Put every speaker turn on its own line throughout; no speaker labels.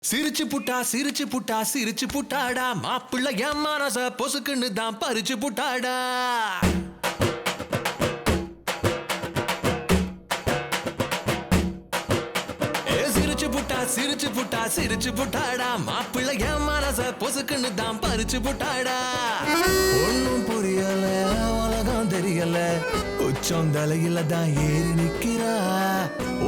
சிரிச்சு புட்டா சிரிச்சு புட்டாடா மாப்பிள்ள என் மனச பொசுக்குன்னு தான் பறிச்சு புட்டாடா. சிரிச்சு புட்டாடா மாப்பிள்ள என் மனச பொசுக்குன்னு தான் பறிச்சு புட்டாடா. ஒன்னும் புரியல உலகம் தெரியல உச்சம் தலையில தான் ஏறி நிக்கிறா.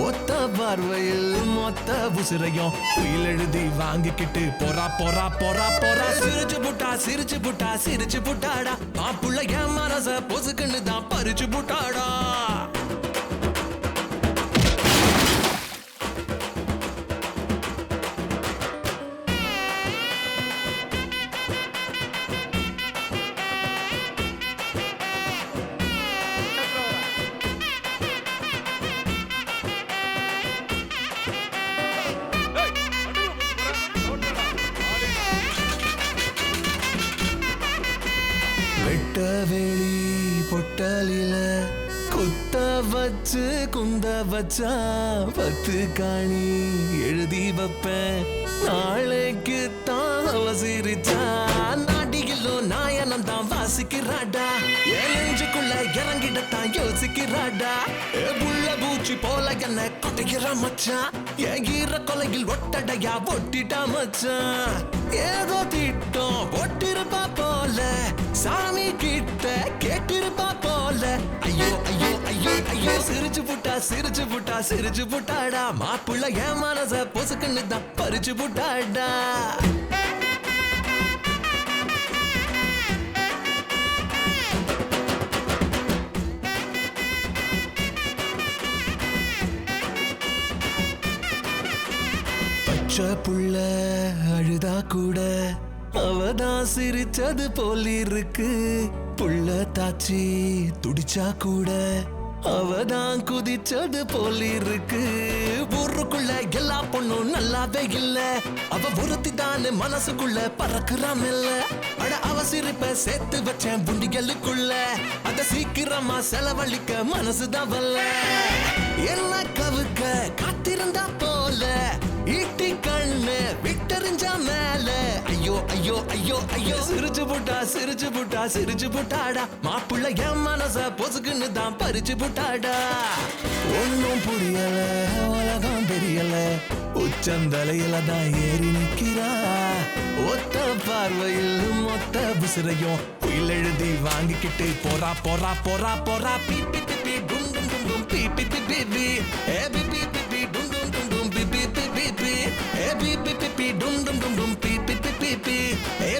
ஒத்த பார்வையில் மொத்த உசிரையும் உயில் எழுதி வாங்கிக்கிட்டு போறா போறா போறா போறா. சிரிச்சு புட்டாடா மாப்பிள்ள என் மனச பொசுக்குன்னு தான் பறிச்சு புட்டாடா. வெட்டவெளி பொட்டலில குத்த வச்சு குந்த வச்சா பத்து காணி எழுதி வைப்பேன் நாளைக்கு தான் அவசிரிச்சா. நாடியிலோ நாயனம் தான் வாசிக்கிறாடா நெஞ்சுக்குள்ள இறங்கிடத்தான் யோசிக்கிறாடா. புள்ள பூச்சி போல என்ன கொட்டைகிற மச்சான் எகிற கொலையில் ஒட்டடையா ஒட்டிட்டா மச்சான். ஏதோ திட்டம் ஒட்டிருப்பா போல சாமி கிட்ட கேட்டிருப்பா போல. ஐயோ ஐயோ ஐயோ ஐயோ சிரிச்சு புட்டாடா மாப்பிள்ள என் மனச பொசுக்குன்னு தான் பறிச்சு புட்டாடா. பச்சை புள்ள அழுதா கூட அவதான் சிரிச்சது போல இருக்கு. புள்ள தாச்சி துடிச்சா கூட அவதான் குதிச்சது போல இருக்கு. ஊருக்குள்ள எல்லா பொண்ணும் நல்லாவே இல்ல அவ ஒருத்தி தானே மனசுக்குள்ள பறக்குறான் இல்ல. அட அவ சிரிப்ப சேர்த்து வச்சேன் புண்டிகளுக்குள்ள அத சீக்கிரமா செலவழிக்க மனசுதான் வல்ல. என்ன கவுக்க காத்திருந்தா போல ஈட்டி கண்ணு விட்டறிஞ்சா மேல. ஐயோ ஐயோ ஐயோ ஐயோ சிரிச்சு புட்டாடா மாப்பிள்ள என் மனச பொசுக்குன்னு தான் பறிச்சு புட்டாடா. ஒன்னும் புரியல உலகம் தெரியல உச்சந்தலையில தான் ஏறி நிக்கிறா. ஒத்த பார்வையில் மொத்த புசிரையும் உயில் எழுதி வாங்கிக்கிட்டு போறா போறா போறா போறா. பி பி பி பி டும் டும் டும் டும் பி பி பி பி பி ஏ பி பி பி பி டும் டும் டும் டும் பி பி பி பி பி ஏ பி பி பி பி டும் டும் டும் டும் பி பி பி பி பி ஏ